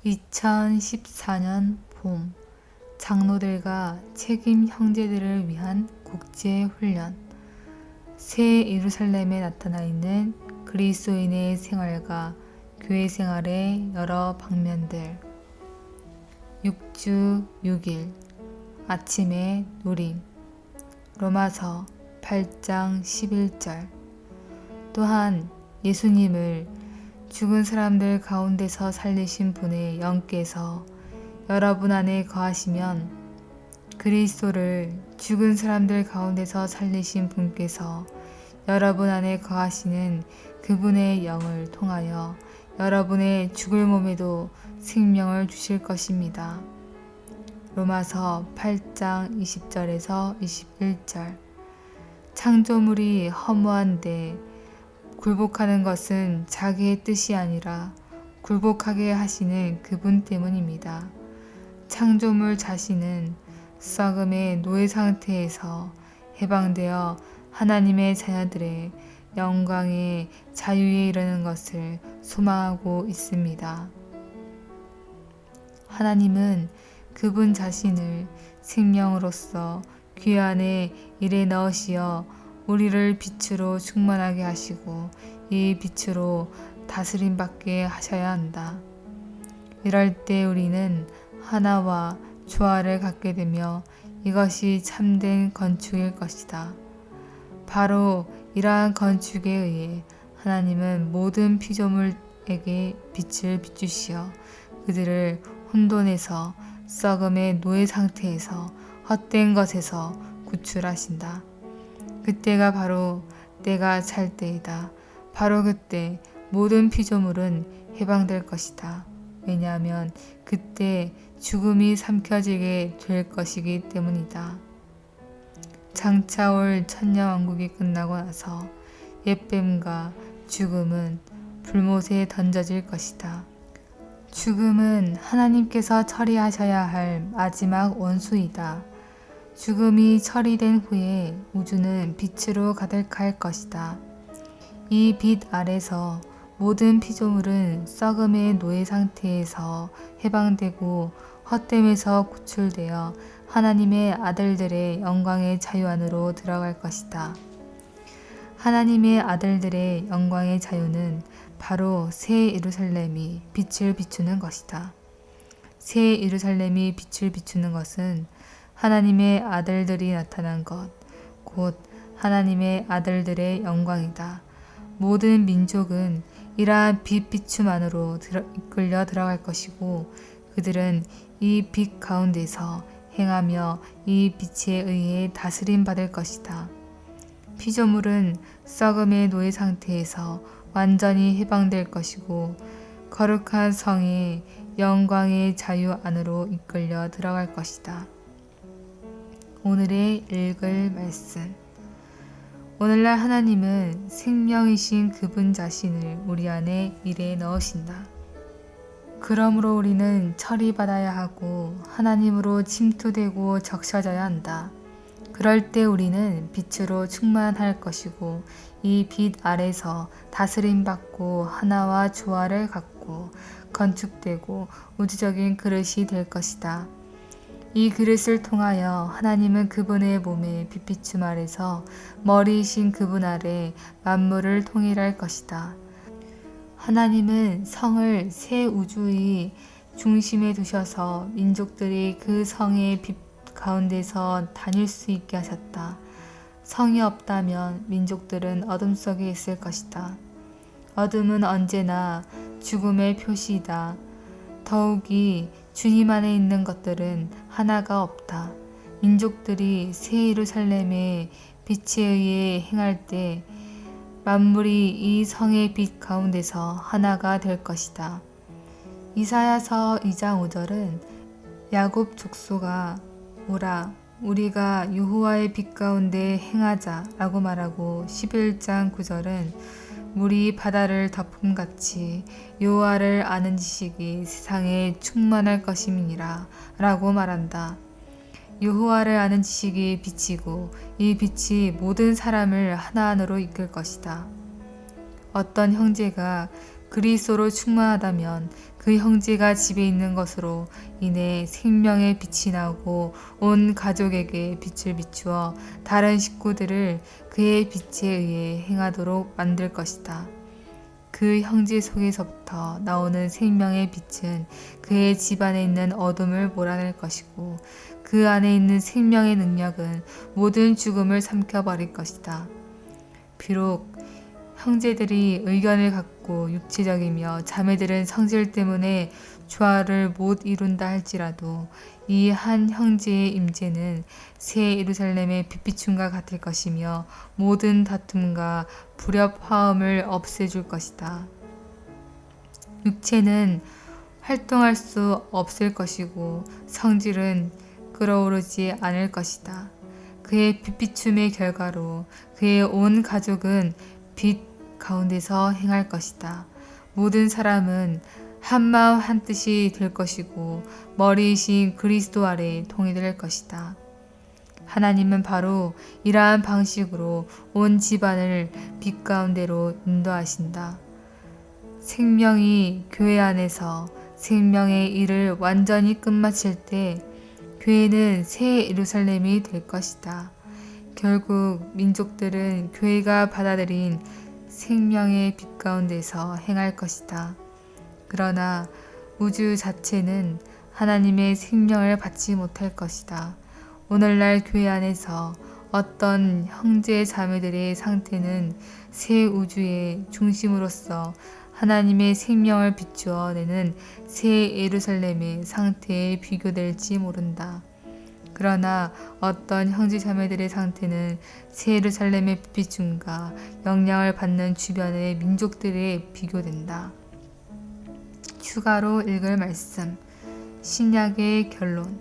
2014년 봄, 장로들과 책임 형제들을 위한 국제훈련. 새 예루살렘에 나타나 있는 그리스도인의 생활과 교회 생활의 여러 방면들. 6주 6일 아침의 누림. 로마서 8장 11절. 또한 예수님을 죽은 사람들 가운데서 살리신 분의 영께서 여러분 안에 거하시면 그리스도를 죽은 사람들 가운데서 살리신 분께서 여러분 안에 거하시는 그분의 영을 통하여 여러분의 죽을 몸에도 생명을 주실 것입니다. 로마서 8장 20절에서 21절. 창조물이 허무한데 굴복하는 것은 자기의 뜻이 아니라 굴복하게 하시는 그분 때문입니다. 창조물 자신은 썩음의 노예 상태에서 해방되어 하나님의 자녀들의 영광의 자유에 이르는 것을 소망하고 있습니다. 하나님은 그분 자신을 생명으로서 귀 안에 일에 넣으시어 우리를 빛으로 충만하게 하시고 이 빛으로 다스림받게 하셔야 한다. 이럴 때 우리는 하나와 조화를 갖게 되며 이것이 참된 건축일 것이다. 바로 이러한 건축에 의해 하나님은 모든 피조물에게 빛을 비추시어 그들을 혼돈에서 썩음의 노예 상태에서 헛된 것에서 구출하신다. 그때가 바로 때가 찰 때이다. 바로 그때 모든 피조물은 해방될 것이다. 왜냐하면 그때 죽음이 삼켜지게 될 것이기 때문이다. 장차 올 천년왕국이 끝나고 나서 옛뱀과 죽음은 불못에 던져질 것이다. 죽음은 하나님께서 처리하셔야 할 마지막 원수이다. 죽음이 처리된 후에 우주는 빛으로 가득할 것이다. 이 빛 아래서 모든 피조물은 썩음의 노예 상태에서 해방되고 헛됨에서 구출되어 하나님의 아들들의 영광의 자유 안으로 들어갈 것이다. 하나님의 아들들의 영광의 자유는 바로 새 예루살렘이 빛을 비추는 것이다. 새 예루살렘이 빛을 비추는 것은 하나님의 아들들이 나타난 것, 곧 하나님의 아들들의 영광이다. 모든 민족은 이러한 빛 비춤 안으로 이끌려 들어갈 것이고 그들은 이 빛 가운데서 행하며 이 빛에 의해 다스림 받을 것이다. 피조물은 썩음의 노예 상태에서 완전히 해방될 것이고 거룩한 성의 영광의 자유 안으로 이끌려 들어갈 것이다. 오늘의 읽을 말씀. 오늘날 하나님은 생명이신 그분 자신을 우리 안에 일에 넣으신다. 그러므로 우리는 처리받아야 하고 하나님으로 침투되고 적셔져야 한다. 그럴 때 우리는 빛으로 충만할 것이고 이 빛 아래서 다스림받고 하나와 조화를 갖고 건축되고 우주적인 그릇이 될 것이다. 이 그릇을 통하여 하나님은 그분의 몸에 빛비춤 아래서 머리이신 그분 아래 만물을 통일할 것이다. 하나님은 성을 새 우주의 중심에 두셔서 민족들이 그 성의 빛 가운데서 다닐 수 있게 하셨다. 성이 없다면 민족들은 어둠 속에 있을 것이다. 어둠은 언제나 죽음의 표시이다. 더욱이 주님 안에 있는 것들은 하나가 없다. 민족들이 새 예루살렘의 빛에 의해 행할 때 만물이 이 성의 빛 가운데서 하나가 될 것이다. 이사야서 2장 5절은 야곱 족속아 오라 우리가 여호와의 빛 가운데 행하자 라고 말하고 11장 9절은 물이 바다를 덮음같이 여호와를 아는 지식이 세상에 충만할 것임이니라 라고 말한다. 여호와를 아는 지식이 빛이고 이 빛이 모든 사람을 하나 안으로 이끌 것이다. 어떤 형제가 그리스도로 충만하다면 그 형제가 집에 있는 것으로 인해 생명의 빛이 나고 온 가족에게 빛을 비추어 다른 식구들을 그의 빛에 의해 행하도록 만들 것이다. 그 형제 속에서부터 나오는 생명의 빛은 그의 집안에 있는 어둠을 몰아낼 것이고 그 안에 있는 생명의 능력은 모든 죽음을 삼켜버릴 것이다. 비록 형제들이 의견을 갖고 육체적이며 자매들은 성질 때문에 조화를 못 이룬다 할지라도 이 한 형제의 임재는 새 예루살렘의 빛비춤과 같을 것이며 모든 다툼과 불협화음을 없애줄 것이다. 육체는 활동할 수 없을 것이고 성질은 끓어오르지 않을 것이다. 그의 빛비춤의 결과로 그의 온 가족은 빛 가운데서 행할 것이다. 모든 사람은 한마음 한뜻이 될 것이고 머리이신 그리스도 아래 통일될 것이다. 하나님은 바로 이러한 방식으로 온 집안을 빛 가운데로 인도하신다. 생명이 교회 안에서 생명의 일을 완전히 끝마칠 때 교회는 새 예루살렘이 될 것이다. 결국 민족들은 교회가 받아들인 생명의 빛 가운데서 행할 것이다. 그러나 우주 자체는 하나님의 생명을 받지 못할 것이다. 오늘날 교회 안에서 어떤 형제 자매들의 상태는 새 우주의 중심으로서 하나님의 생명을 비추어 내는 새 예루살렘의 상태에 비교될지 모른다. 그러나 어떤 형제 자매들의 상태는 새 예루살렘의 빛비춤과 영향을 받는 주변의 민족들에 비교된다. 추가로 읽을 말씀 신약의 결론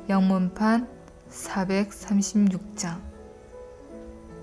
영문판 436장